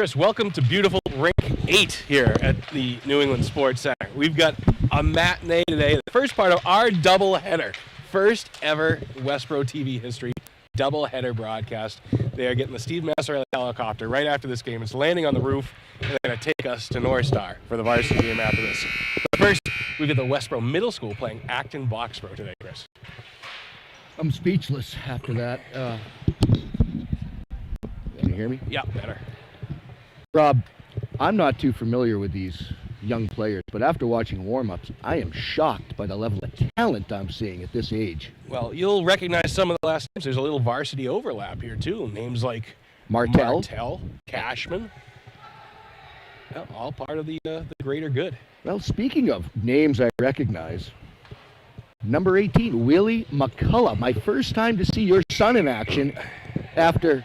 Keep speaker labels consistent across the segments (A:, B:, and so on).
A: Chris, welcome to beautiful Rink 8 here at the New England Sports Center. We've got a matinee today, the first part of our doubleheader. First ever Westborough TV history doubleheader broadcast. They are getting the Steve Massarelli helicopter right after this game. It's landing on the roof, and they're going to take us to Northstar for the varsity game after this. But first, we've got the Westborough Middle School playing Acton Boxborough today, Chris.
B: I'm speechless after that. Can you hear me?
A: Yeah, better.
B: Rob, I'm not too familiar with these young players, but after watching warm-ups, I am shocked by the level of talent I'm seeing at this age.
A: Well, you'll recognize some of the last names. There's a little varsity overlap here, too. Names like Martell, Cashman. Well, all part of the greater good.
B: Well, speaking of names I recognize, number 18, Willie McCullough. My first time to see your son in action after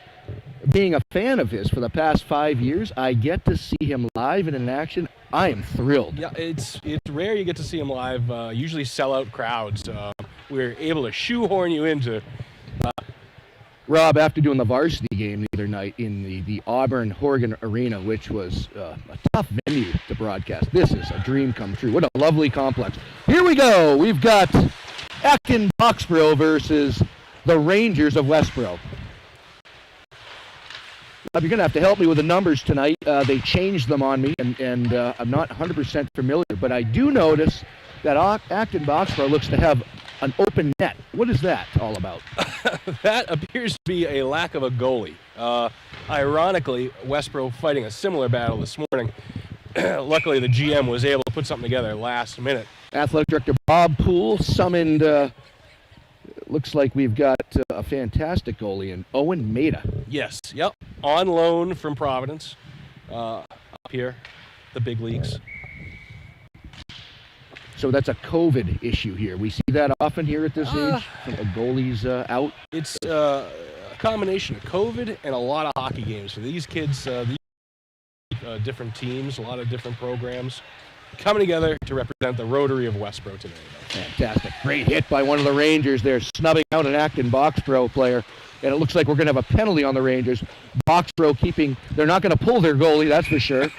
B: being a fan of his for the past 5 years. I get to see him live and in action. I am thrilled.
A: Yeah, it's rare you get to see him live. Usually sellout crowds. We're able to shoehorn you into.
B: Rob, after doing the varsity game the other night in the Auburn-Horgan Arena, which was a tough venue to broadcast, this is a dream come true. What a lovely complex. Here we go. We've got Acton Boxborough versus the Rangers of Westborough. You're going to have to help me with the numbers tonight. They changed them on me, and I'm not 100% familiar, but I do notice that Acton Boxborough looks to have an open net. What is that all about?
A: That appears to be a lack of a goalie. Ironically, Westborough fighting a similar battle this morning. Luckily, the GM was able to put something together last minute.
B: Athletic Director Bob Poole summoned, looks like we've got a fantastic goalie in Owen Maida.
A: Yes, yep. On loan from Providence, up here, the big leagues.
B: So that's a COVID issue here. We see that often here at this age. A goalie's out.
A: It's a combination of COVID and a lot of hockey games for these kids. Different teams, a lot of different programs coming together to represent the Rotary of Westborough today.
B: Fantastic. Great hit by one of the Rangers. They're snubbing out an Acton Boxborough player, and it looks like we're going to have a penalty on the Rangers. Boxborough they're not going to pull their goalie, that's for sure.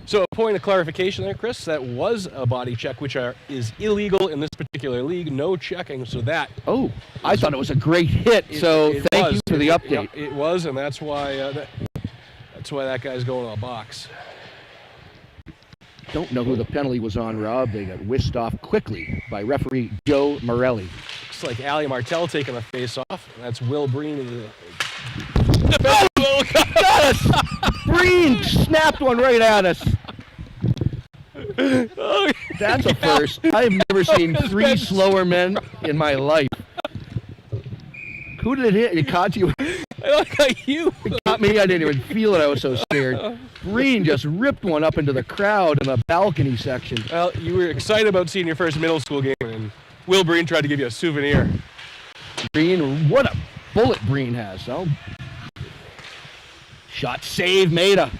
A: So a point of clarification there, Chris, that was a body check, which is illegal in this particular league. No checking, so that...
B: Oh, I thought it was a great hit, thank you for the update.
A: It was, and that's why that guy's going to a box.
B: Don't know who the penalty was on, Rob. They got whisked off quickly by referee Joe Morelli.
A: Looks like Ali Martell taking the face-off. That's Will Breen.
B: Oh, got us! Breen snapped one right at us. That's a first. I've never seen three slower men in my life. Who did it hit? It caught you?
A: I like you.
B: It caught me. I didn't even feel it. I was so scared. Breen just ripped one up into the crowd in the balcony section.
A: Well, you were excited about seeing your first middle school game, and Will Breen tried to give you a souvenir.
B: Breen, what a bullet Breen has. Oh. Shot save, Maida.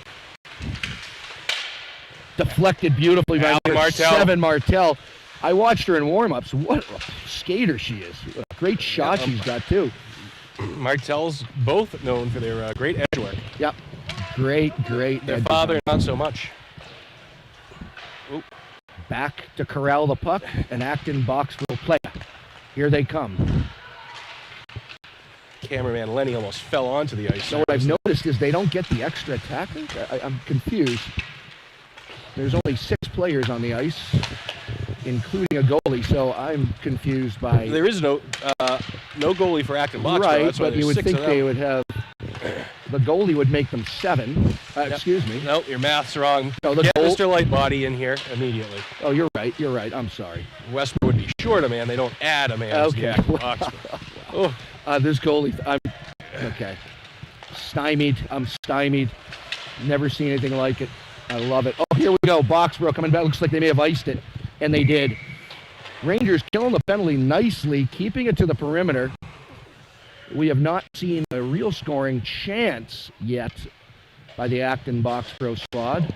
B: Deflected beautifully by
A: Martell.
B: 7 Martell. I watched her in warm-ups. What a skater she is. What a great shot she's got, too.
A: Martell's both known for their great edge work.
B: Yep. Great
A: Their father, not so much. Oop.
B: Back to corral the puck, and Acton Boxborough play. Here they come.
A: Cameraman Lenny almost fell onto the ice.
B: So what I've noticed is they don't get the extra tackle. I'm confused. There's only 6 players on the ice, including a goalie, so I'm confused by...
A: There is no goalie for Acton Boxborough.
B: Right,
A: that's why
B: but you would think they would have... The goalie would make them 7.
A: Yep.
B: Excuse me.
A: Nope, your math's wrong.
B: No,
A: Get Mr. Lightbody in here immediately.
B: Oh, you're right. I'm sorry.
A: Westborough would be short a man. They don't add a man.
B: Okay. This goalie... Okay. I'm stymied. Never seen anything like it. I love it. Oh, here we go. Boxborough coming back. Looks like they may have iced it. And they did. Rangers killing the penalty nicely, keeping it to the perimeter. We have not seen a real scoring chance yet by the Acton Boxborough squad.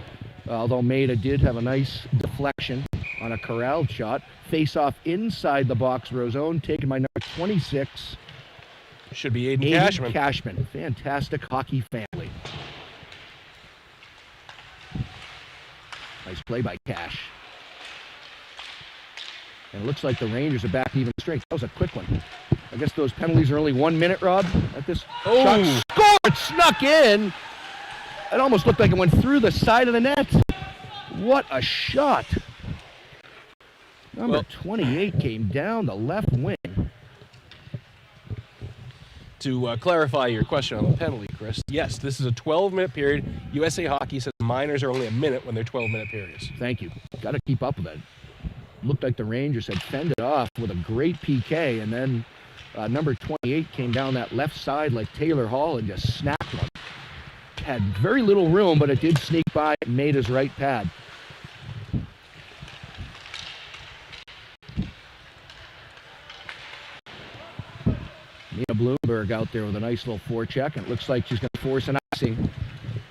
B: Although Maida did have a nice deflection on a corralled shot. Face-off inside the Boxborough zone, taken by number 26.
A: Should be Aiden
B: Cashman. Fantastic hockey family. Nice play by Cash. And it looks like the Rangers are back to even strength. That was a quick one. I guess those penalties are only 1 minute, Rob, at this shot. Score! It snuck in! It almost looked like it went through the side of the net. What a shot. Number 28 came down the left wing.
A: To clarify your question on the penalty, Chris, yes, this is a 12-minute period. USA Hockey says minors are only a minute when they're 12-minute periods.
B: Thank you. Got to keep up with that. Looked like the Rangers had fended off with a great PK, and then number 28 came down that left side like Taylor Hall and just snapped one. Had very little room, but it did sneak by and made his right pad. Nina Bloomberg out there with a nice little forecheck, and it looks like she's going to force an icing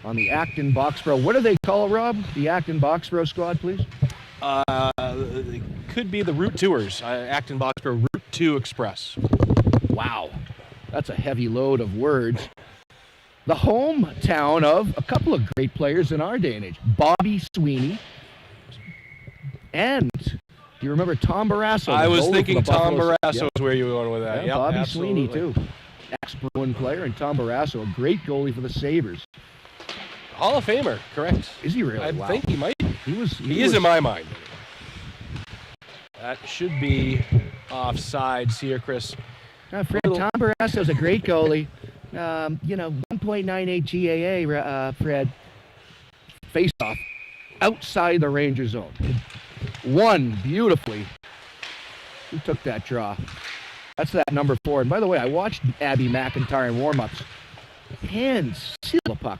B: on the Acton Boxborough. What do they call it, Rob? The Acton Boxborough squad, please?
A: It could be the Route Tours, Acton Boxborough Route 2 Express.
B: Wow, that's a heavy load of words. The hometown of a couple of great players in our day and age, Bobby Sweeney, and do you remember Tom Barrasso?
A: I was thinking Tom Barrasso is where you were going with that.
B: Yeah, Bobby Sweeney, too. Ex-Bruin player, and Tom Barrasso, a great goalie for the Sabres.
A: Hall of Famer, correct.
B: Is he really?
A: I think he might.
B: He
A: is in my mind. That should be offsides here, Chris.
B: Fred, Tom Barrasso's a great goalie. 1.98 GAA, Fred. Face-off outside the Ranger zone. Won beautifully. Who took that draw? That's that number 4. And by the way, I watched Abby McIntyre in warm-ups. Hands seal the puck.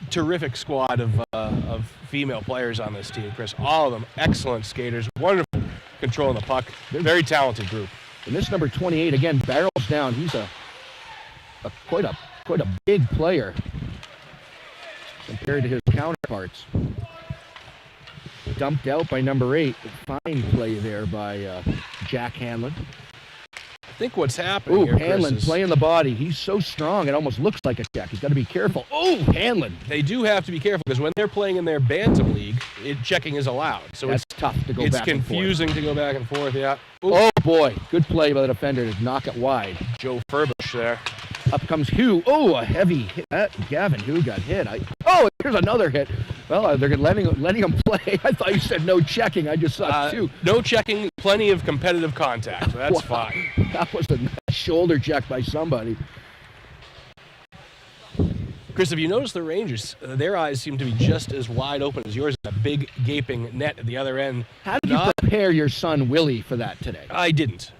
A: Terrific squad of female players on this team, Chris. All of them excellent skaters, wonderful controlling the puck. Very talented group.
B: And this number 28 again barrels down. He's quite a big player compared to his counterparts. Dumped out by number 8. Fine play there by Jack Hanlon.
A: I think what's happening here,
B: Hanlon
A: Chris, is
B: playing the body. He's so strong, it almost looks like a check. He's got to be careful. Hanlon.
A: They do have to be careful because when they're playing in their bantam league, checking is allowed. So
B: that's tough to go back and forth.
A: It's confusing to go back and forth, yeah.
B: Ooh. Oh, boy. Good play by the defender to knock it wide.
A: Joe Furbush there.
B: Up comes Hugh. A heavy hit. Gavin Hugh got hit. Here's another hit. Well, they're letting him play. I thought you said no checking. I just saw 2.
A: No checking, plenty of competitive contact. That's fine.
B: That was a shoulder check by somebody.
A: Chris, have you noticed the Rangers? Their eyes seem to be just as wide open as yours. A big gaping net at the other end.
B: How did you prepare your son Willie for that today?
A: I didn't.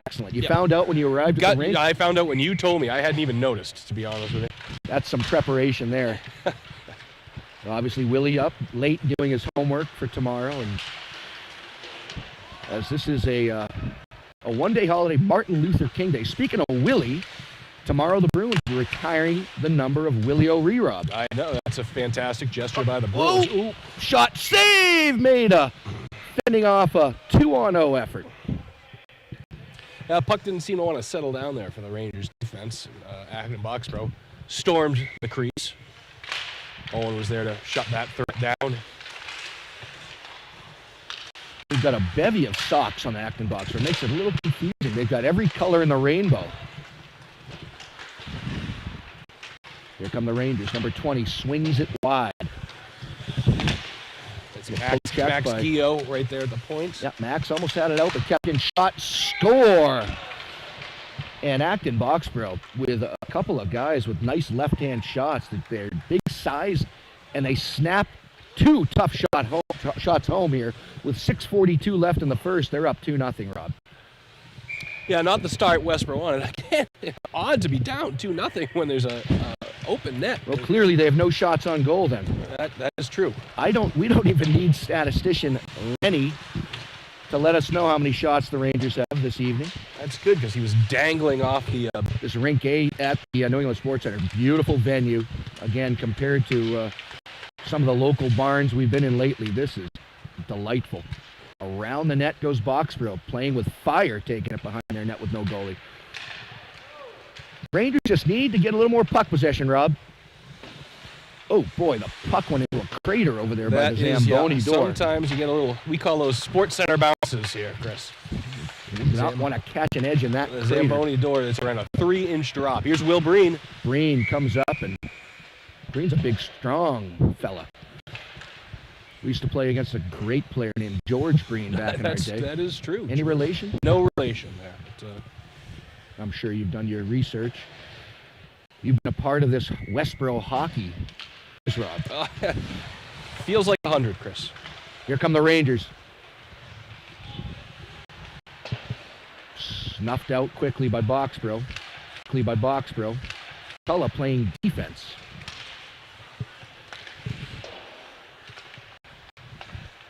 B: Excellent. You found out when you arrived at the rink?
A: I found out when you told me. I hadn't even noticed, to be honest with you.
B: That's some preparation there. Well, obviously, Willie up late doing his homework for tomorrow. And as this is a one-day holiday, Martin Luther King Day. Speaking of Willie, tomorrow the Bruins are retiring the number of Willie O'Ree, Rob.
A: I know. That's a fantastic gesture by the Bruins.
B: Shot save made fending off a 2-on-0 effort.
A: Puck didn't seem to want to settle down there for the Rangers defense. Acton Boxborough stormed the crease. Owen was there to shut that threat down.
B: We've got a bevy of socks on the Acton Boxborough. It makes it a little confusing. They've got every color in the rainbow. Here come the Rangers. Number 20 swings it wide.
A: Max Gio right there at the point.
B: Yeah, Max almost had it out, but kept in shot. Score! And Acton Boxborough with a couple of guys with nice left-hand shots. They're big size, and they snap 2 tough shots home here. With 6:42 left in the first, they're up 2-0, Rob.
A: Yeah, not the start Westborough wanted. Again, odd to be down 2-0 when there's a open net.
B: Well, clearly they have no shots on goal then.
A: That is true.
B: We don't even need statistician Lenny to let us know how many shots the Rangers have this evening.
A: That's good because he was dangling off the...
B: This Rink 8 at the New England Sports Center. Beautiful venue. Again, compared to some of the local barns we've been in lately, this is delightful. Around the net goes Boxborough, playing with fire, taking it behind their net with no goalie. Rangers just need to get a little more puck possession, Rob. Oh, boy, the puck went into a crater over there by
A: That
B: the
A: is,
B: Zamboni door.
A: sometimes you get a little, we call those Sports Center bounces here, Chris.
B: He did not want to catch an edge in that
A: The
B: crater.
A: Zamboni door is around a 3-inch drop. Here's Will Breen.
B: Breen comes up, and Breen's a big, strong fella. We used to play against a great player named George Breen back in our day.
A: That is true.
B: Any relation?
A: No relation there. But,
B: I'm sure you've done your research. You've been a part of this Westborough hockey, Rob.
A: feels like 100, Chris.
B: Here come the Rangers. Snuffed out quickly by Boxborough. Culla playing defense.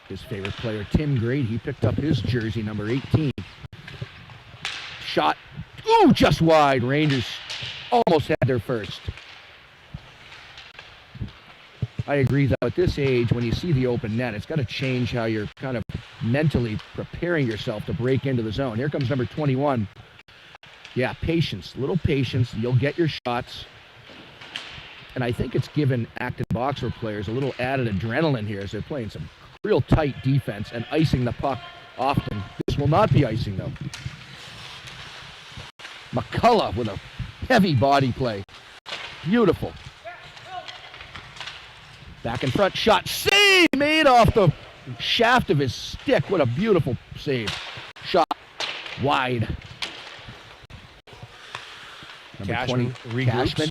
B: His favorite player, Tim Grady, he picked up his jersey, number 18. Shot. Ooh, just wide. Rangers almost had their first. I agree, though, at this age, when you see the open net, it's got to change how you're kind of mentally preparing yourself to break into the zone. Here comes number 21. Yeah, patience, little patience. You'll get your shots. And I think it's given Acton Boxborough players a little added adrenaline here as they're playing some real tight defense and icing the puck often. This will not be icing, though. McCullough with a heavy body play. Beautiful. Back in front, shot, save, made off the shaft of his stick. What a beautiful save. Shot, wide.
A: Cashman regroups.
B: Cashman.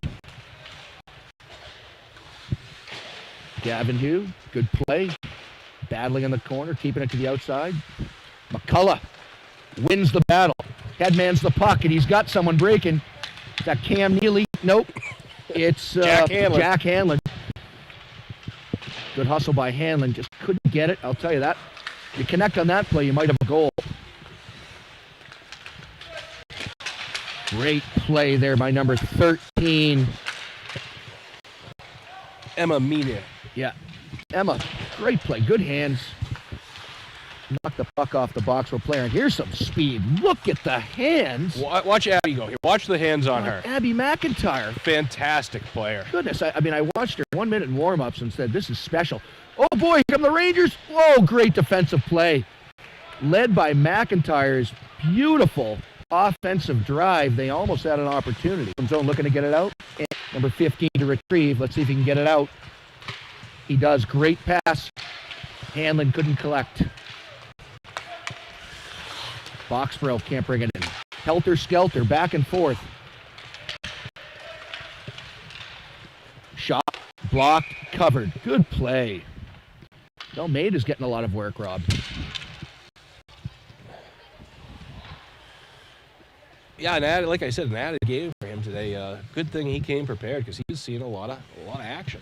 B: Gavin Hugh, good play. Battling in the corner, keeping it to the outside. McCullough wins the battle. Headmans the puck, and he's got someone breaking. Is that Cam Neely? Nope. It's Jack Hanlon. Good hustle by Hanlon. Just couldn't get it. I'll tell you that. You connect on that play, you might have a goal. Great play there by number 13.
A: Emma Mina.
B: Yeah. Emma, great play. Good hands. Knocked the puck off the Boxborough player. And here's some speed. Look at the hands.
A: Watch Abby go here. Watch the hands on her.
B: Abby McIntyre.
A: Fantastic player.
B: Goodness, I mean, I watched her 1 minute in warm-ups and said, this is special. Oh, boy, here come the Rangers. Oh, great defensive play. Led by McIntyre's beautiful offensive drive. They almost had an opportunity. Zone looking to get it out. And number 15 to retrieve. Let's see if he can get it out. He does. Great pass. Hanlon couldn't collect. Boxborough can't bring it in. Helter-skelter, back and forth. Shot, blocked, covered. Good play. Maid is getting a lot of work, Rob.
A: Yeah, like I said, an added game for him today. Good thing he came prepared because he was seeing a lot of action.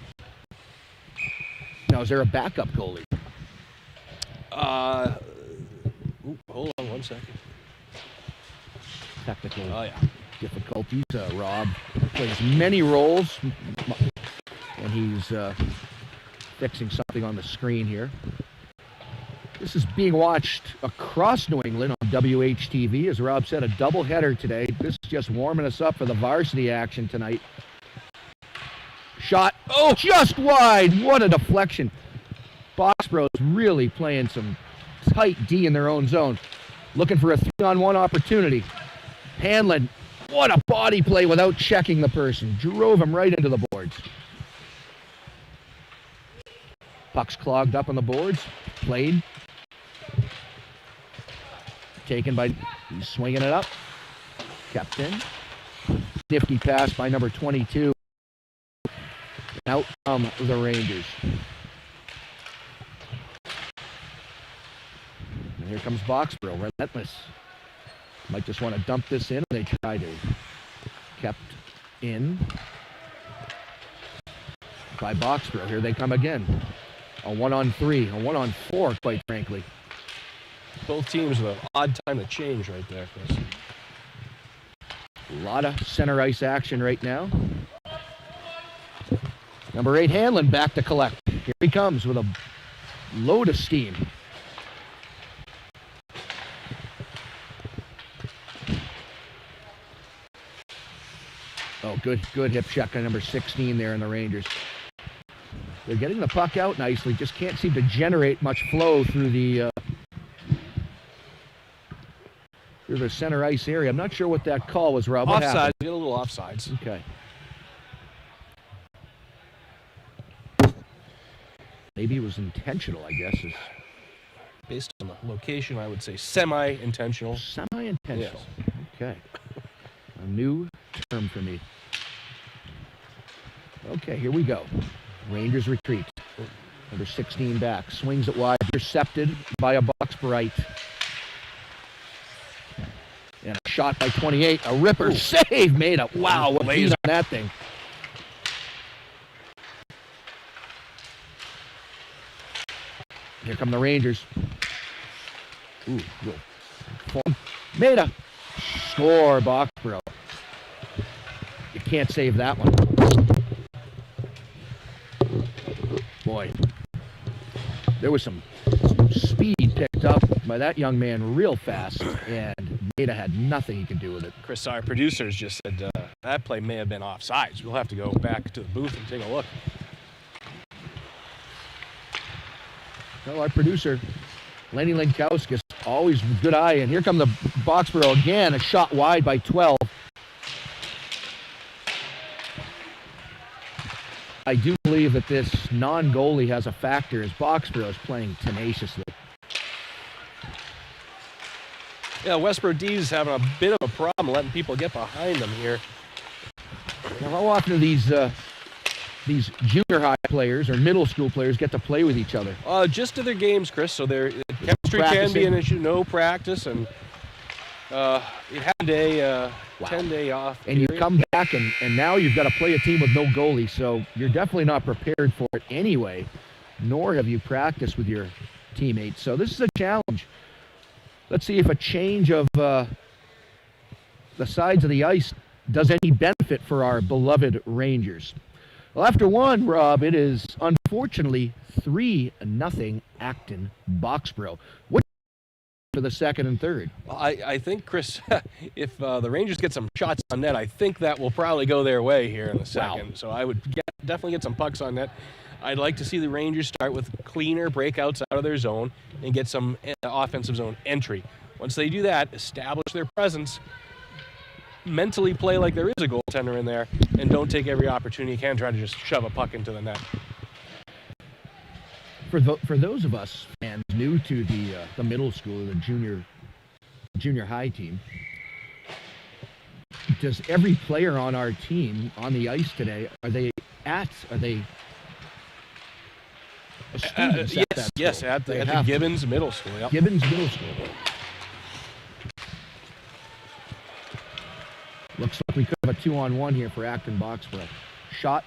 B: Now, is there a backup goalie?
A: Hold on 1 second.
B: Technical difficulties. Rob plays many roles, and he's fixing something on the screen here. This is being watched across New England on WHTV. As Rob said, a doubleheader today. This is just warming us up for the varsity action tonight. Shot, just wide. What a deflection. Boxborough's really playing some tight D in their own zone. Looking for a 3-on-1 opportunity. Hanlon, what a body play without checking the person. Drove him right into the boards. Puck's clogged up on the boards. Played. Taken by, he's swinging it up. Kept in. Nifty pass by number 22. Out come the Rangers. And here comes Boxborough, relentless. Might just want to dump this in. They try to. Kept in by Boxborough. Here they come again. A 1-on-3, a 1-on-4, quite frankly.
A: Both teams with an odd time to change right there, Chris.
B: A lot of center ice action right now. Number 8, Hanlon, back to collect. Here he comes with a load of steam. Oh, good hip check on number 16 there in the Rangers. They're getting the puck out nicely, just can't seem to generate much flow through the center ice area. I'm not sure what that call was, Rob. What
A: Offsides.
B: happened?
A: We got a little offsides.
B: Okay. Maybe it was intentional, I guess.
A: Based on the location, I would say semi-intentional.
B: Semi-intentional.
A: Yes.
B: Okay. A new term for me. Okay, here we go. Rangers retreat. Number 16 back. Swings it wide. Intercepted by a Boxborough. And a shot by 28. A ripper save made up. Wow, what a beat on that thing. Here come the Rangers. Ooh, good. Made a score, Boxborough. You can't save that one. Boy, there was some speed picked up by that young man real fast, and Maida had nothing he could do with it.
A: Chris, our producers just said that play may have been offsides. We'll have to go back to the booth and take a look.
B: Well, our producer, Lenny Lenkowskis, always good eye, and here come the Boxborough again, a shot wide by 12. I do believe that this non-goalie has a factor as Boxborough is playing tenaciously.
A: Yeah, Westborough D is having a bit of a problem letting people get behind them here.
B: Now, how often do these junior high players or middle school players get to play with each other?
A: Just to their games, Chris. So their chemistry can be an issue. No practice, and it had a 10-day off.
B: And you come back, and now you've got to play a team with no goalie, so you're definitely not prepared for it anyway, nor have you practiced with your teammates. So this is a challenge. Let's see if a change of the sides of the ice does any benefit for our beloved Rangers. Well, after one, Rob, it is unfortunately 3-0 Acton Boxborough. What for the second and third?
A: I think, Chris, if the Rangers get some shots on net, I think that will probably go their way here in the second. Wow. So I would definitely get some pucks on net. I'd like to see the Rangers start with cleaner breakouts out of their zone and get some offensive zone entry. Once they do that, establish their presence, mentally play like there is a goaltender in there, and don't take every opportunity you can try to just shove a puck into the net.
B: For those of us fans new to the middle school or the junior high team, does every player on our team on the ice today, are they students at that school?
A: Yes, at the Gibbons Middle School. Yep.
B: Gibbons Middle School. Looks like we could have a 2-on-1 here for Acton Boxborough. Shot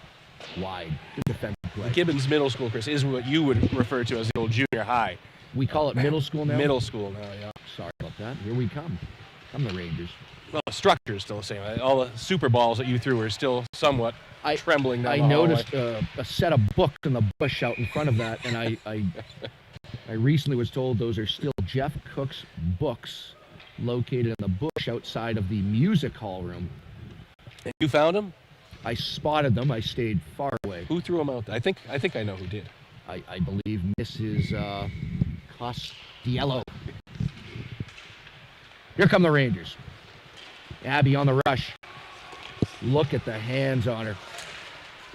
B: wide. Good defensive play.
A: Gibbons Middle School, Chris, is what you would refer to as the old junior high.
B: We call it middle school now?
A: Middle school now, yeah.
B: Sorry about that. Here we come. Come the Rangers.
A: Well, the structure is still the same. All the super balls that you threw are still somewhat trembling down the hallway.
B: I noticed a set of books in the bush out in front of that, and I recently was told those are still Jeff Cook's books located in the bush outside of the music hall room.
A: And you found them?
B: I spotted them. I stayed far away.
A: Who threw them out? I think I know who did.
B: I believe Mrs. Costello. Here come the Rangers. Abby on the rush. Look at the hands on her.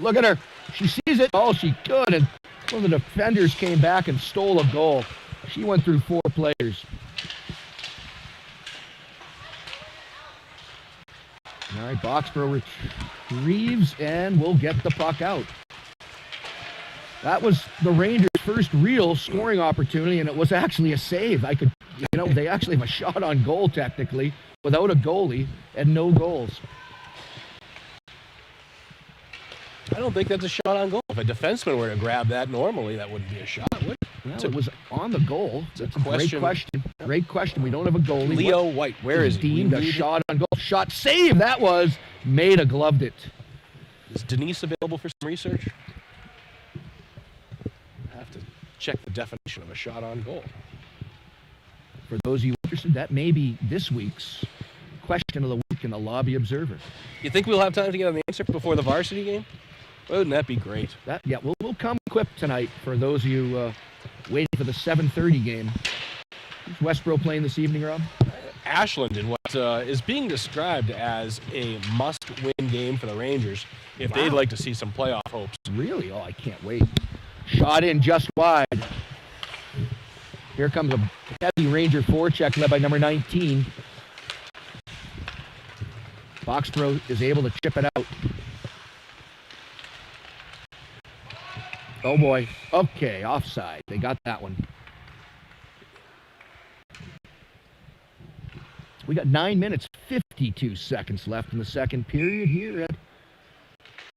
B: Look at her. She sees it all she could, and one of the defenders came back and stole a goal. She went through 4 players. All right, Boxborough retrieves and will get the puck out. That was the Rangers' first real scoring opportunity, and it was actually a save. They actually have a shot on goal technically without a goalie and no goals.
A: I don't think that's a shot on goal. If a defenseman were to grab that normally, that wouldn't be a shot, would it?
B: Well, it was on the goal.
A: It's a
B: great question. Great question. We don't have a goalie.
A: Leo White, where is he?
B: Deemed a shot on goal. Shot save. That was Maida gloved it.
A: Is Denise available for some research? I have to check the definition of a shot on goal.
B: For those of you interested, that may be this week's question of the week in the Lobby Observer.
A: You think we'll have time to get an answer before the varsity game? Wouldn't that be great?
B: We'll come equipped tonight for those of you waiting for the 7:30 game. Who's Westborough playing this evening, Rob?
A: Ashland in what is being described as a must-win game for the Rangers if they'd like to see some playoff hopes.
B: Really? Oh, I can't wait. Shot in just wide. Here comes a heavy Ranger forecheck led by number 19. Boxborough is able to chip it out. Oh boy. Okay, offside. They got that one. We got 9 minutes, 52 seconds left in the second period here at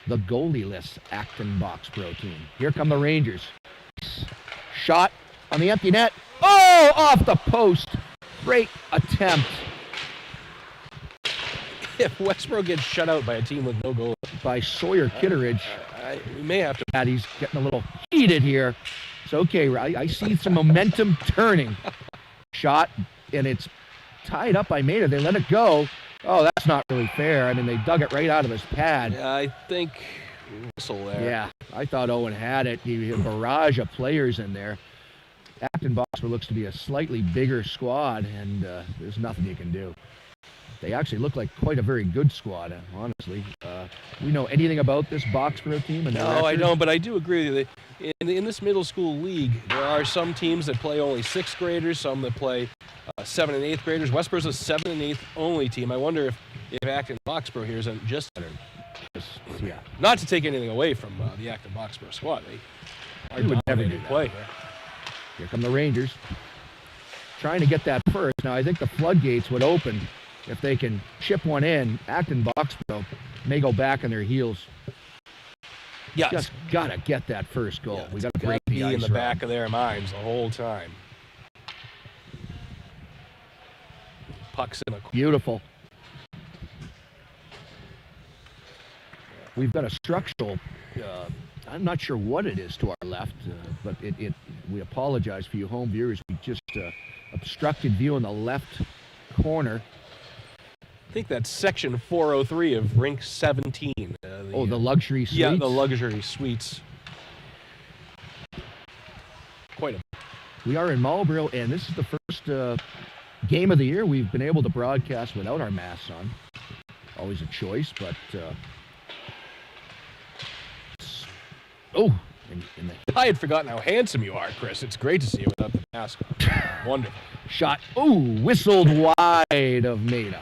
B: the goalieless Acton Boxborough team. Here come the Rangers. Shot on the empty net. Oh, off the post. Great attempt.
A: If Westborough gets shut out by a team with no goal,
B: By Sawyer Kitteridge.
A: we may have to.
B: He's getting a little heated here. It's okay. I see some momentum turning. Shot, and it's tied up by Maida. They let it go. Oh, that's not really fair. I mean, they dug it right out of his pad.
A: Yeah, I think whistle there.
B: Yeah, I thought Owen had it. He had a barrage of players in there. Acton Boxborough looks to be a slightly bigger squad, and there's nothing you can do. They actually look like quite a very good squad, honestly. We know anything about this Boxborough team? And
A: No, I don't, but I do agree with you. In this middle school league, there are some teams that play only 6th graders, some that play 7th and 8th graders. Westborough's a 7th and 8th only team. I wonder if Acton Boxborough here isn't just better.
B: Yeah.
A: Not to take anything away from the Acton Boxborough squad. They
B: would never do that.
A: play.
B: Here come the Rangers. Trying to get that first. Now, I think the floodgates would open if they can chip one in. Acton Boxborough may go back on their heels.
A: Yeah,
B: Just got to get that first goal.
A: Yeah,
B: We got to break
A: be
B: the ice
A: in the
B: run.
A: back of their minds the whole time. Pucks in the
B: Beautiful. We've got a structural, I'm not sure what it is to our left, but we apologize for you home viewers. We just obstructed view in the left corner.
A: I think that's section 403 of rink 17.
B: The luxury suites?
A: Yeah, the luxury suites. Quite a.
B: We are in Marlborough, and this is the first game of the year we've been able to broadcast without our masks on. Always a choice, but...
A: I had forgotten how handsome you are, Chris. It's great to see you without the mask on. Wonderful.
B: Shot. Whistled wide of Maida.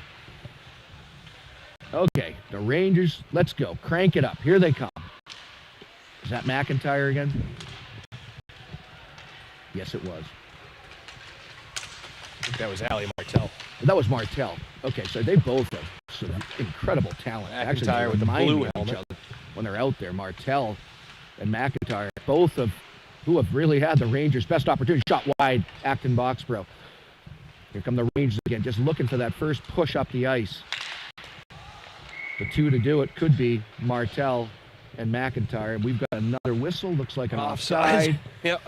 B: Okay, the Rangers, let's go. Crank it up. Here they come. Is that McIntyre again? Yes, it was.
A: I think that was Ali Martell.
B: That was Martell. Okay, so they both have some incredible talent. Actually, they
A: McIntyre with the
B: remind
A: blue
B: me of each
A: helmet.
B: other when they're out there. Martell and McIntyre, both of who have really had the Rangers' best opportunity. Shot wide, Acton Boxborough. Here come the Rangers again, just looking for that first push up the ice. The two to do it could be Martell and McIntyre. We've got another whistle. Looks like an offside.
A: Yep.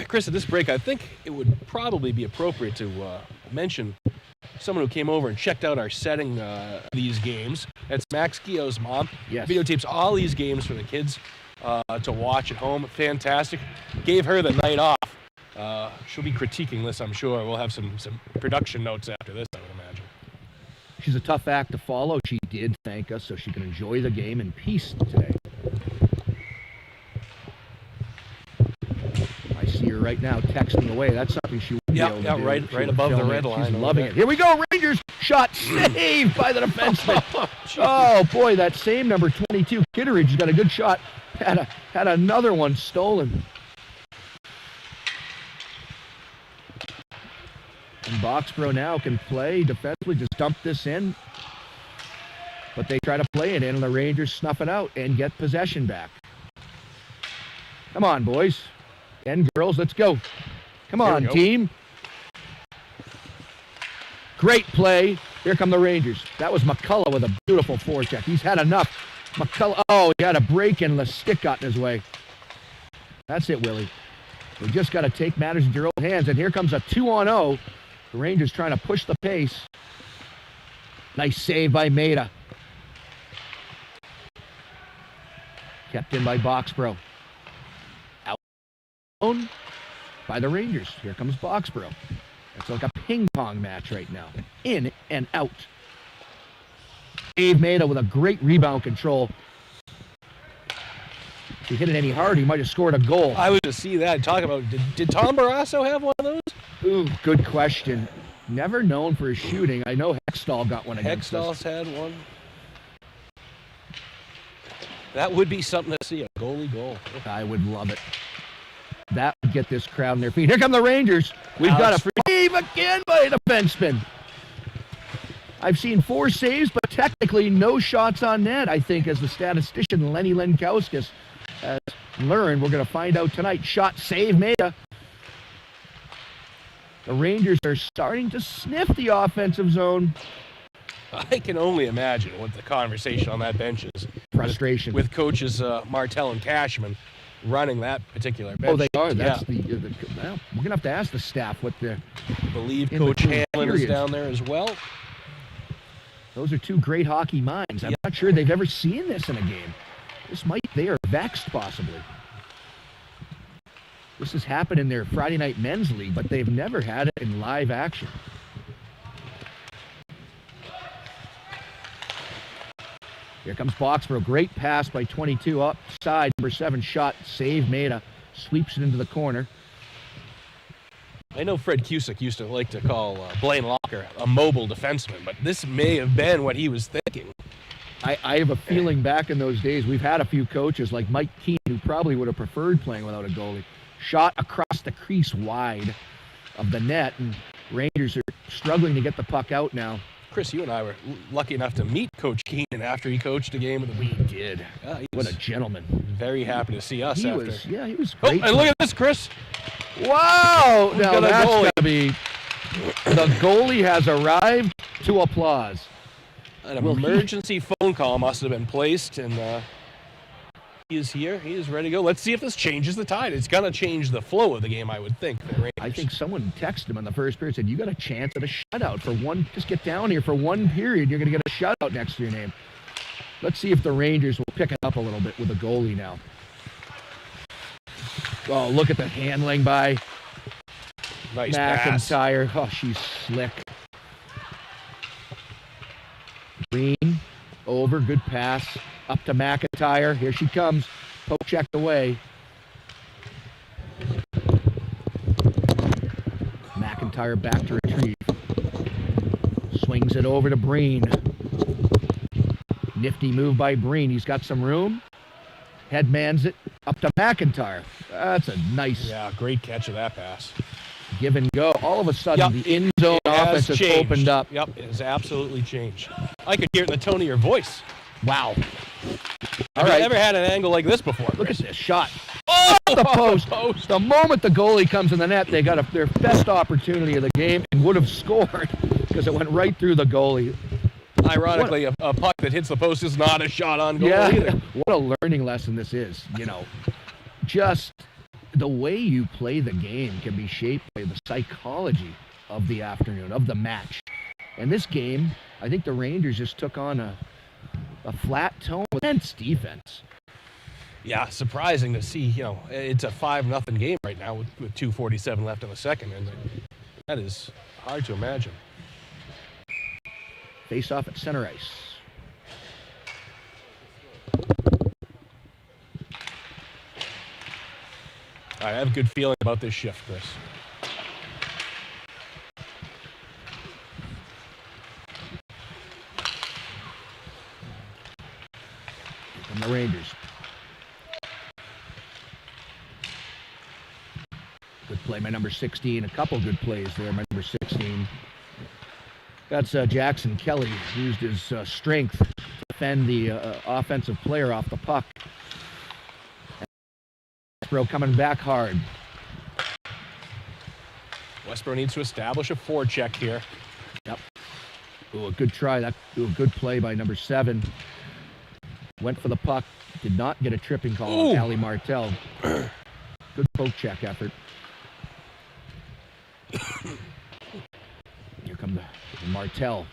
A: Chris, at this break, I think it would probably be appropriate to mention someone who came over and checked out our setting these games. That's Max Gio's mom.
B: Yes.
A: Videotapes all these games for the kids to watch at home. Fantastic. Gave her the night off. She'll be critiquing this, I'm sure. We'll have some production notes after this, I would imagine.
B: She's a tough act to follow. She did thank us so she can enjoy the game in peace today. I see her right now texting away. That's something she would be able to do.
A: Right above the red line.
B: She's loving it. Here we go, Rangers. Shot saved by the defenseman. Oh, boy, that same number 22, Kitteridge, has got a good shot. Had another one stolen. And Boxborough now can play defensively, just dump this in. But they try to play it in, and the Rangers snuff it out and get possession back. Come on, boys and girls, let's go. Come on, team. Great play. Here come the Rangers. That was McCullough with a beautiful forecheck. He's had enough. McCullough, he had a break and the stick got in his way. That's it, Willie. We just got to take matters into your own hands, and here comes a 2-on-0. The Rangers trying to push the pace. Nice save by Maida. Kept in by Boxborough. Out by the Rangers. Here comes Boxborough. It's like a ping pong match right now. In and out. Dave Maida with a great rebound control. If he hit it any hard, he might have scored a goal.
A: I was to see that. Talk about, did Tom Barrasso have one of those?
B: Ooh, good question. Never known for his shooting. I know Hextall got one against us.
A: Hextall's had one. That would be something to see, a goalie goal.
B: I would love it. That would get this crowd on their feet. Here come the Rangers. We've got a save again by a defenseman. I've seen 4 saves, but technically no shots on net, I think, as the statistician Lenny Lenkauskas has learned. We're going to find out tonight. Shot, save, Maida. The Rangers are starting to sniff the offensive zone.
A: I can only imagine what the conversation on that bench is.
B: Frustration.
A: With coaches Martell and Cashman running that particular bench.
B: Oh, they are.
A: Yeah.
B: That's well, we're going to have to ask the staff what they're...
A: I believe Coach Hanlon is down there as well.
B: Those are 2 great hockey minds. I'm not sure they've ever seen this in a game. They are vexed, possibly. This has happened in their Friday Night Men's League, but they've never had it in live action. Here comes Boxborough. Great pass by 22 upside. Number 7 shot. Save Maida. Sweeps it into the corner.
A: I know Fred Cusick used to like to call Blaine Locker a mobile defenseman, but this may have been what he was thinking.
B: I have a feeling back in those days, we've had a few coaches like Mike Keane who probably would have preferred playing without a goalie. Shot across the crease wide of the net, and Rangers are struggling to get the puck out now.
A: Chris, you and I were lucky enough to meet Coach Keenan after he coached a game with the
B: We did. What a gentleman.
A: Very happy to see us
B: He
A: after.
B: he was great.
A: Oh, and look at this, Chris.
B: Wow!
A: Who's
B: Now
A: got a
B: that's
A: goalie?
B: got to be... The goalie has arrived to applause.
A: An emergency phone call must have been placed, and he is here. He is ready to go. Let's see if this changes the tide. It's going to change the flow of the game, I would think.
B: I think someone texted him in the first period, said, you got a chance at a shutout for one. Just get down here for one period. You're going to get a shutout next to your name. Let's see if the Rangers will pick it up a little bit with the goalie now. Oh, look at the handling by
A: Nice pass.
B: McIntyre. Oh, she's slick. Green, over, good pass. Up to McIntyre. Here she comes. Poke checked away. McIntyre back to retrieve. Swings it over to Breen. Nifty move by Breen. He's got some room. Headmans it up to McIntyre. That's a nice
A: great catch of that pass.
B: give and go. All of a sudden, the end zone offense has opened up.
A: Yep, it has absolutely changed. I could hear it in the tone of your voice.
B: Wow.
A: Have you ever had an angle like this before?
B: Look at this shot. Oh, the post. The moment the goalie comes in the net, they got their best opportunity of the game and would have scored because it went right through the goalie.
A: Ironically, a puck that hits the post is not a shot on goal either.
B: What a learning lesson this is, you know. Just the way you play the game can be shaped by the psychology of the afternoon, of the match. And this game, I think the Rangers just took on a flat tone with intense defense.
A: Yeah, surprising to see, you know, it's a 5-0 game right now with 2:47 left in the second, and that is hard to imagine.
B: Face off at center ice.
A: I have a good feeling about this shift, Chris.
B: From the Rangers. Good play, my number 16. A couple good plays there, my number 16. That's Jackson Kelly, used his strength to defend the offensive player off the puck. Westborough coming back hard.
A: Westborough needs to establish a forecheck here.
B: Yep. Ooh, a good try. A good play by number 7. Went for the puck. Did not get a tripping call on Ali Martell. Good poke check effort. Here come the Martell.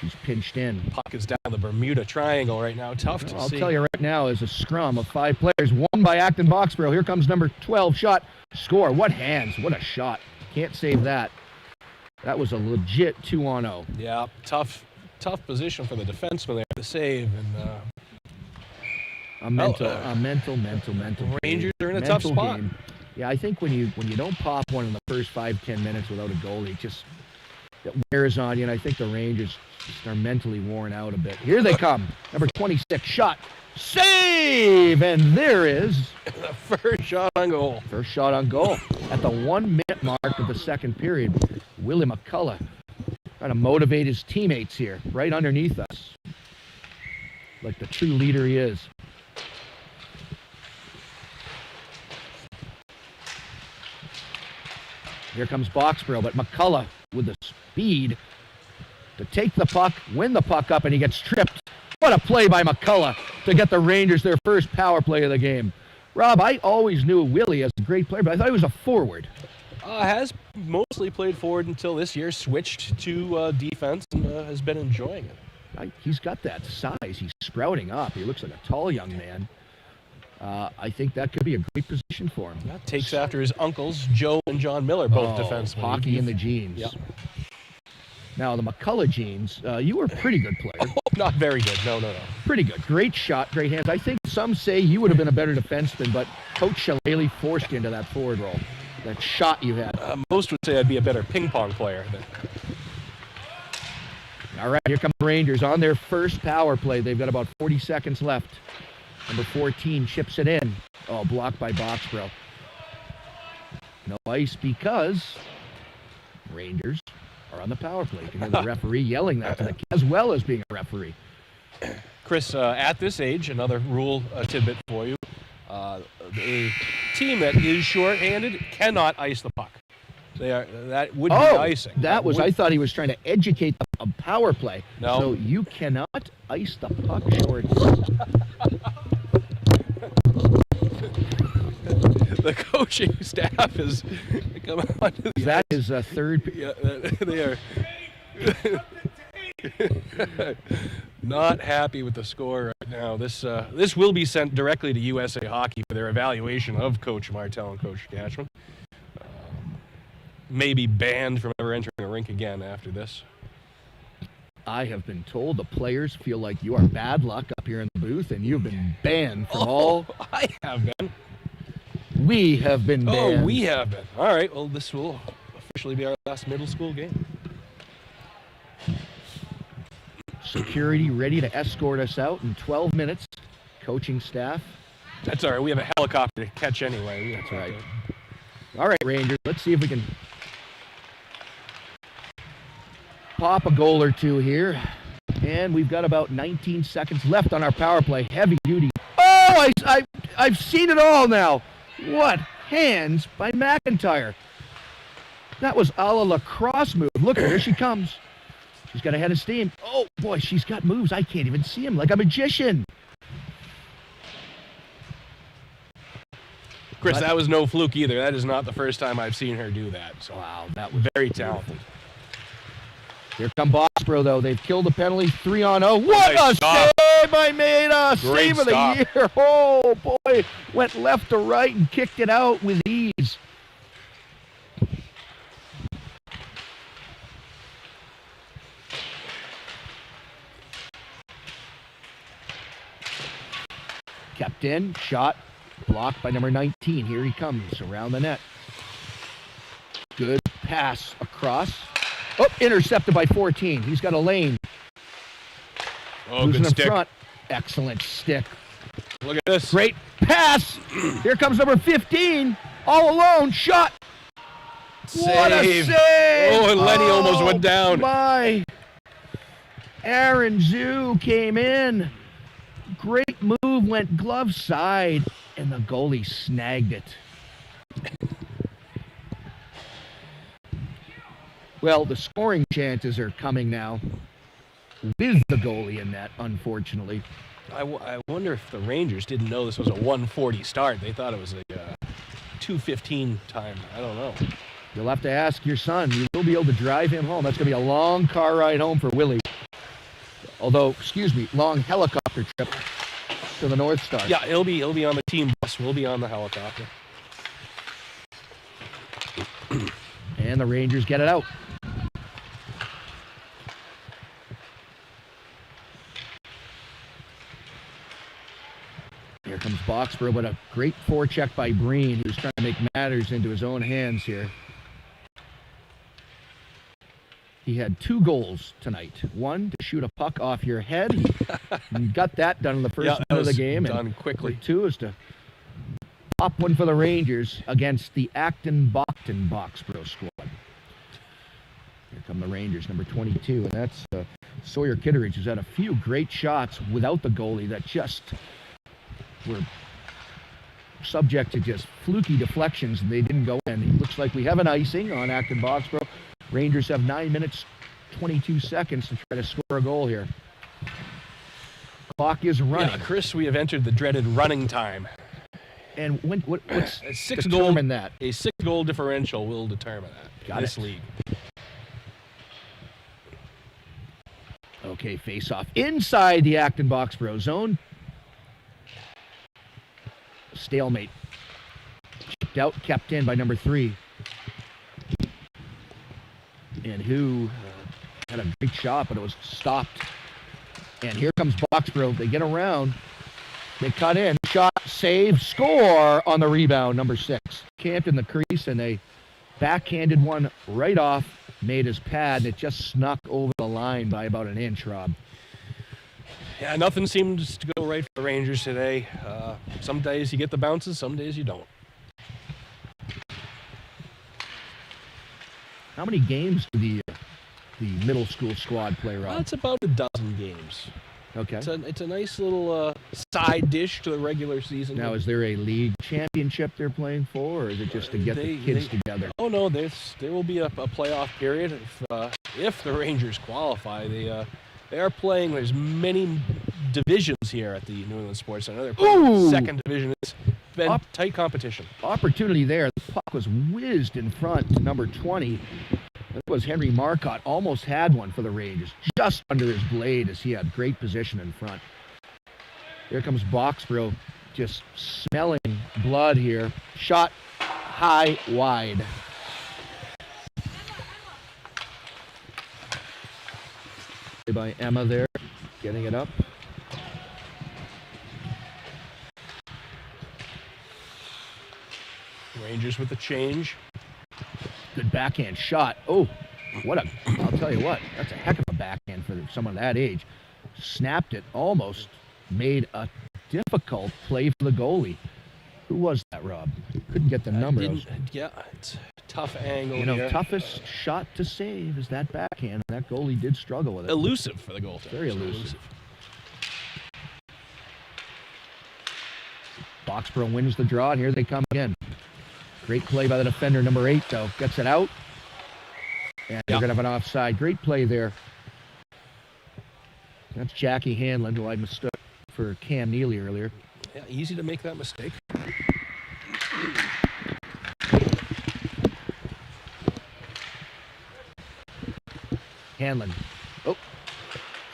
B: She's pinched in.
A: Puck is down the Bermuda Triangle right now. Tough to see.
B: I'll tell you right now, is a scrum of 5 players, won by Acton Boxborough. Here comes number 12, shot, score. What hands, what a shot. Can't save that. That was a legit 2-on-0.
A: Yeah, tough position for the defenseman there to save. And
B: mental.
A: Rangers are in a tough spot.
B: Game. Yeah, I think when you don't pop one in the first 5-10 minutes without a goalie, it wears on you, and I think the Rangers just are mentally worn out a bit. Here they come. Number 26, shot, save, and there is
A: the first shot on goal.
B: First shot on goal at the 1-minute mark of the second period. Willie McCullough trying to motivate his teammates here, right underneath us, like the true leader he is. Here comes Boxborough, but McCullough with the speed to take the puck, win the puck up, and he gets tripped. What a play by McCullough to get the Rangers their first power play of the game. Rob, I always knew Willie as a great player, but I thought he was a forward.
A: Has mostly played forward until this year, switched to defense, and has been enjoying it.
B: He's got that size. He's sprouting up. He looks like a tall young man. I think that could be a great position for him.
A: That takes after his uncles, Joe and John Miller, both defensemen.
B: Hockey in the genes.
A: Yep.
B: Now, the McCullough genes, you were a pretty good player.
A: Oh, not very good. No.
B: Pretty good. Great shot, great hands. I think some say you would have been a better defenseman, but Coach Shillelagh forced you into that forward role. That shot you had.
A: Most would say I'd be a better ping pong player.
B: All right, here come the Rangers on their first power play. They've got about 40 seconds left. Number 14 chips it in. Oh, blocked by Boxborough. No ice because Rangers are on the power play. You can hear the referee yelling that to them, as well as being a referee.
A: Chris, at this age, another rule tidbit for you. A team that is short-handed cannot ice the puck. That would be icing.
B: I thought he was trying to educate a power play.
A: No.
B: So you cannot ice the puck short.
A: The coaching staff is coming on to the
B: That is a third.
A: Yeah, they are not happy with the score right now. This will be sent directly to USA Hockey for their evaluation of Coach Martel and Coach Cashman. May be banned from ever entering a rink again after this.
B: I have been told the players feel like you are bad luck up here in the booth, and you've been banned from all.
A: I have been.
B: We have been banned.
A: Oh, we have been. All right. Well, this will officially be our last middle school game.
B: Security ready to escort us out in 12 minutes. Coaching staff.
A: That's all right. We have a helicopter to catch anyway.
B: That's right. All right, Rangers. Let's see if we can pop a goal or two here. And we've got about 19 seconds left on our power play. Heavy duty. Oh, I've seen it all now. What hands by McIntyre. That was a la lacrosse move. Look, here she comes. She's got a head of steam. Oh, boy, she's got moves. I can't even see him, like a magician.
A: Chris, that was no fluke either. That is not the first time I've seen her do that. So,
B: wow, that was
A: very talented.
B: Here come Boxborough, though. They've killed the penalty. 3-on-0. What a save by Maida! Save of the year. Oh, boy. Went left to right and kicked it out with ease. Kept in. Shot. Blocked by number 19. Here he comes around the net. Good pass across. Oh, intercepted by 14. He's got a lane.
A: Oh,
B: losing
A: good
B: in
A: stick.
B: Front. Excellent stick.
A: Look at this.
B: Great pass. Here comes number 15. All alone. Shot.
A: Save.
B: What a save.
A: Oh, and Lenny almost went down.
B: My. Aaron Zhu came in. Great move. Went glove side. And the goalie snagged it. Well, the scoring chances are coming now with the goalie in net, unfortunately.
A: I wonder if the Rangers didn't know this was a 1:40 start. They thought it was a 2:15 time. I don't know.
B: You'll have to ask your son. You will be able to drive him home. That's going to be a long car ride home for Willie. Although, excuse me, long helicopter trip to the Northstar.
A: Yeah, he'll be on the team bus. We'll be on the helicopter.
B: And the Rangers get it out. Here comes Boxborough, but a great forecheck by Breen, who's trying to make matters into his own hands here. He had 2 goals tonight. One, to shoot a puck off your head. You got that done in the first minute of the game.
A: Done quickly.
B: 2 is to pop one for the Rangers against the Acton Boxborough squad. Here come the Rangers, number 22, and that's Sawyer Kitteridge, who's had a few great shots without the goalie that just were subject to just fluky deflections, and they didn't go in. It looks like we have an icing on Acton Boxborough. Rangers have 9 minutes, 22 seconds to try to score a goal here. Clock is running.
A: Yeah, Chris, we have entered the dreaded running time.
B: And what's
A: a 6
B: determine that?
A: A 6-goal differential will determine that in this league.
B: Okay, face-off inside the Acton Boxborough zone. Stalemate. Chipped out, kept in by number 3. And who had a great shot, but it was stopped. And here comes Boxborough. They get around. They cut in. Shot, save, score on the rebound, number 6. Camped in the crease, and they backhanded one right off, made his pad, and it just snuck over the line by about an inch, Rob.
A: Yeah, nothing seems to go right for the Rangers today. Some days you get the bounces, some days you don't.
B: How many games do the middle school squad play, Rob?
A: It's about a dozen games.
B: Okay.
A: It's a nice little side dish to the regular season.
B: Now, is there a league championship they're playing for, or is it just to get the kids together?
A: Oh no, there will be a playoff period if the Rangers qualify. They are playing. There's many divisions here at the New England Sports Center. They're playing second division. It's been tight competition.
B: Opportunity there. The puck was whizzed in front to number 20. That was Henry Marcotte. Almost had one for the Rangers, just under his blade, as he had great position in front. Here comes Boxborough, just smelling blood here. Shot high, wide. By Emma there, getting it up.
A: Rangers with the change.
B: Good backhand shot. Oh, I'll tell you what, that's a heck of a backhand for someone that age. Snapped it, almost made a difficult play for the goalie. Who was that, Rob? Couldn't get the number.
A: Yeah, it's a tough angle
B: here. Toughest shot to save is that backhand. That goalie did struggle with it.
A: Elusive for the goaltender.
B: Very elusive. Boxborough wins the draw, and here they come again. Great play by the defender, number 8, though. Gets it out. And they're going to have an offside. Great play there. That's Jackie Hanlon, who I mistook for Cam Neely earlier.
A: Yeah, easy to make that mistake.
B: Hanlon. Oh.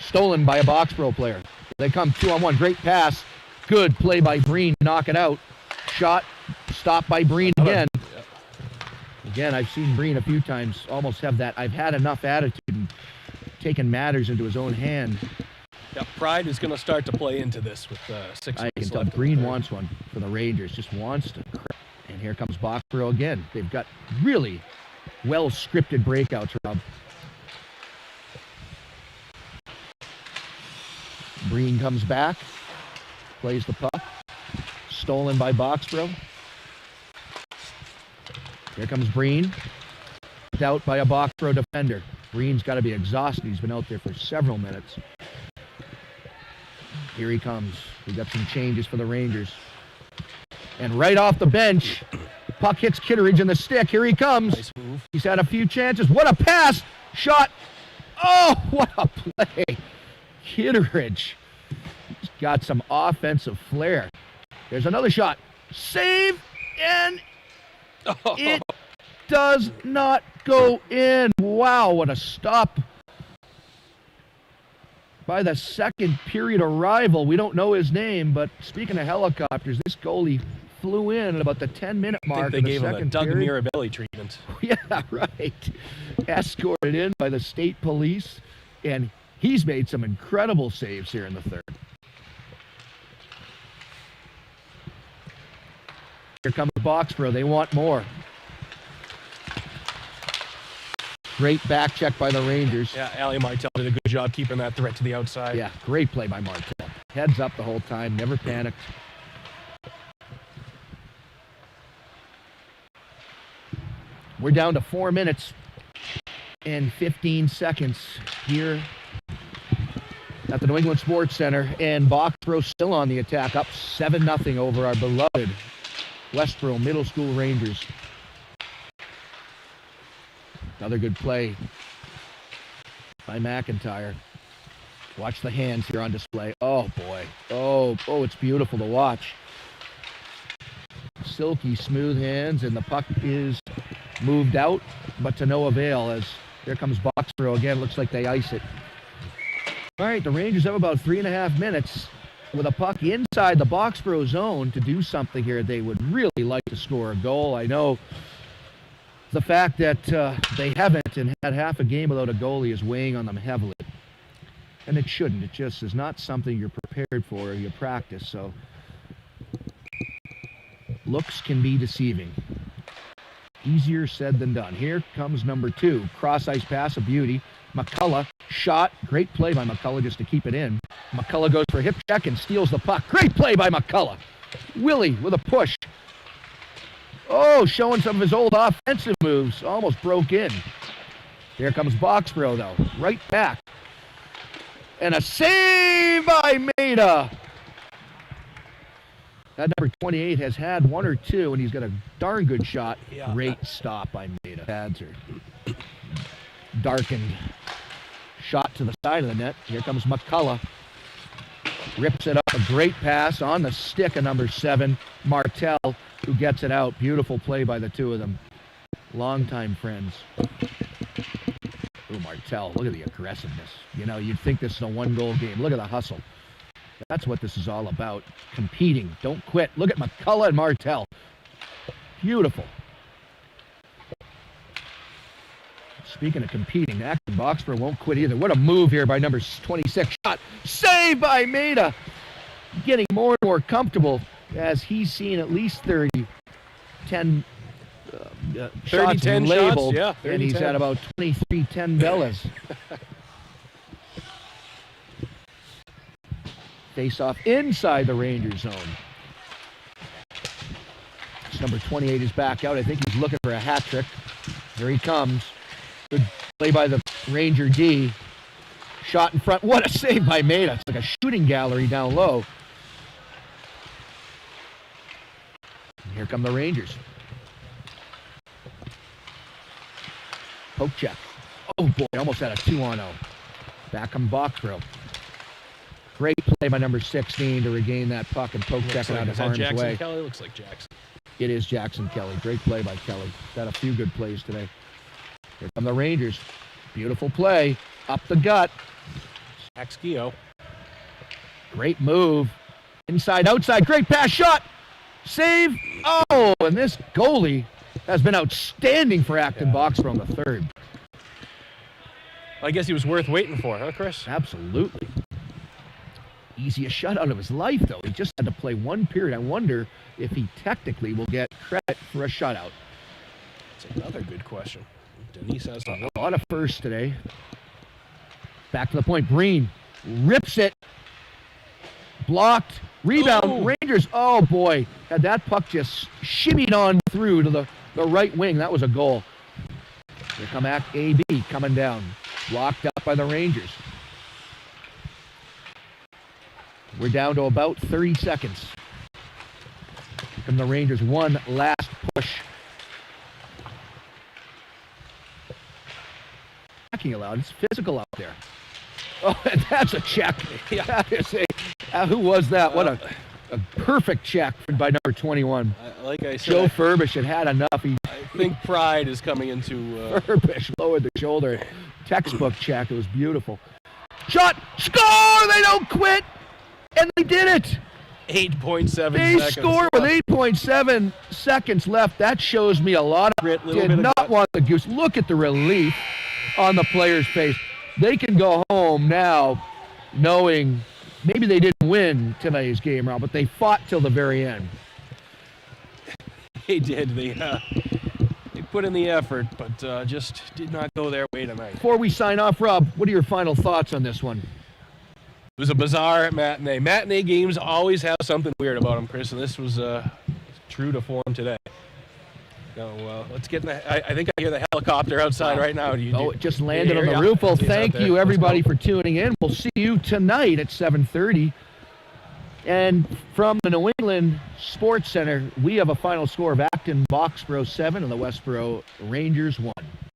B: Stolen by a Boxborough player. They come 2-on-1. Great pass. Good play by Breen to knock it out. Shot. Stopped by Breen again. Again, I've seen Breen a few times almost have that I've had enough attitude and taken matters into his own hand.
A: Yeah, pride is going to start to play into this with 6
B: I can tell Breen wants one for the Rangers, just wants to. And here comes Boxborough again. They've got really well-scripted breakouts, Rob. Breen comes back, plays the puck. Stolen by Boxborough. Here comes Breen. Out by a Boxborough defender. Breen's got to be exhausted. He's been out there for several minutes. Here he comes. We got some changes for the Rangers. And right off the bench, puck hits Kitteridge in the stick. Here he comes.
A: Nice move.
B: He's had a few chances. What a pass! Shot! Oh, what a play! Kitteridge. He's got some offensive flair. There's another shot. Save, and it does not go in. Wow, what a stop by the second period arrival. We don't know his name, but speaking of helicopters, this goalie flew in at about the 10-minute mark.
A: I think they gave him a Doug Mirabelli treatment.
B: Yeah, right. Escorted in by the state police, and he's made some incredible saves here in the third. Here comes Boxborough. They want more. Great back check by the Rangers.
A: Yeah, Ali Martel did a good job keeping that threat to the outside.
B: Yeah, great play by Martel. Heads up the whole time, never panicked. We're down to 4 minutes and 15 seconds here at the New England Sports Center, and Boxborough still on the attack, up 7-0 over our beloved Westborough Middle School Rangers. Another good play by McIntyre. Watch the hands here on display. Oh, boy. Oh, it's beautiful to watch. Silky smooth hands, and the puck is moved out, but to no avail as here comes Boxborough again. Looks like they ice it. All right, the Rangers have about 3.5 minutes with a puck inside the Boxborough zone to do something here. They would really like to score a goal. I know the fact that they haven't and had half a game without a goalie is weighing on them heavily. And it shouldn't. It just is not something you're prepared for or you practice. So looks can be deceiving. Easier said than done. Here comes number 2. Cross-ice pass, a beauty. McCullough, shot. Great play by McCullough just to keep it in. McCullough goes for a hip check and steals the puck. Great play by McCullough. Willie with a push. Oh, showing some of his old offensive moves. Almost broke in. Here comes Boxborough, though. Right back. And a save by Maida. That number 28 has had 1 or 2, and he's got a darn good shot. Yeah. Great stop by Maida. Pads are darkened. Shot to the side of the net. Here comes McCullough. Rips it up. A great pass on the stick of number 7, Martel, who gets it out. Beautiful play by the two of them. Longtime friends. Ooh, Martel, look at the aggressiveness. You know, you'd think this is a 1-goal game. Look at the hustle. That's what this is all about. Competing. Don't quit. Look at McCullough and Martel. Beautiful. Speaking of competing, Acton Boxborough won't quit either. What a move here by number 26. Shot. Save by Maida. Getting more and more comfortable as he's seen at least 30, 10 shots labeled. Shots, yeah, and he's at about 23 10 bellas. Face off inside the Ranger zone. This number 28 is back out. I think he's looking for a hat trick. Here he comes. Good play by the Ranger D. Shot in front. What a save by Maida. It's like a shooting gallery down low. And here come the Rangers. Poke check. Oh boy, almost had a 2-on-0. Back come Boxborough. Great play by number 16 to regain that puck and poke check it out of harm's way.
A: Jackson Kelly? Looks like Jackson.
B: It is Jackson Kelly. Great play by Kelly. Got a few good plays today. Here come the Rangers. Beautiful play. Up the gut.
A: Axkio.
B: Great move. Inside, outside. Great pass, shot. Save. Oh, and this goalie has been outstanding for Acton Boxborough in the third.
A: I guess he was worth waiting for, huh, Chris?
B: Absolutely. Easiest shutout of his life, though. He just had to play 1 period. I wonder if he technically will get credit for a shutout.
A: That's another good question. Denise has
B: a lot of firsts today. Back to the point. Breen rips it. Blocked. Rebound. Oh. Rangers. Oh, boy. Had that puck just shimmied on through to the right wing. That was a goal. Here come AB coming down. Blocked up by the Rangers. We're down to about 30 seconds. Here come the Rangers. One last push. Checking allowed. It's physical out there. Oh, and that's a check. Yeah, that is who was that? What a perfect check by number 21.
A: Like I said,
B: Joe Furbish had enough.
A: I think pride is coming into...
B: Furbish lowered the shoulder. Textbook check. It was beautiful. Shot. Score! They don't quit. And they did it.
A: 8.7
B: They
A: seconds.
B: score with 8.7 seconds left. That shows me a lot of
A: Grit, little
B: did
A: bit of
B: not
A: gut.
B: want the goose. Look at the relief on the player's face. They can go home now knowing maybe they didn't win tonight's game, Rob, but they fought till the very end.
A: They did. They put in the effort, but just did not go their way tonight.
B: Before we sign off, Rob, what are your final thoughts on this one?
A: It was a bizarre matinee. Matinee games always have something weird about them, Chris, and this was true to form today. So let's get in the. I think I hear the helicopter outside right now.
B: It just landed on
A: hear
B: the
A: ya?
B: roof. Well,
A: He's out
B: thank
A: there.
B: you,
A: Let's
B: everybody,
A: go.
B: for tuning in. We'll see you tonight at 7:30. And from the New England Sports Center, we have a final score of Acton Boxborough 7 and the Westborough Rangers 1.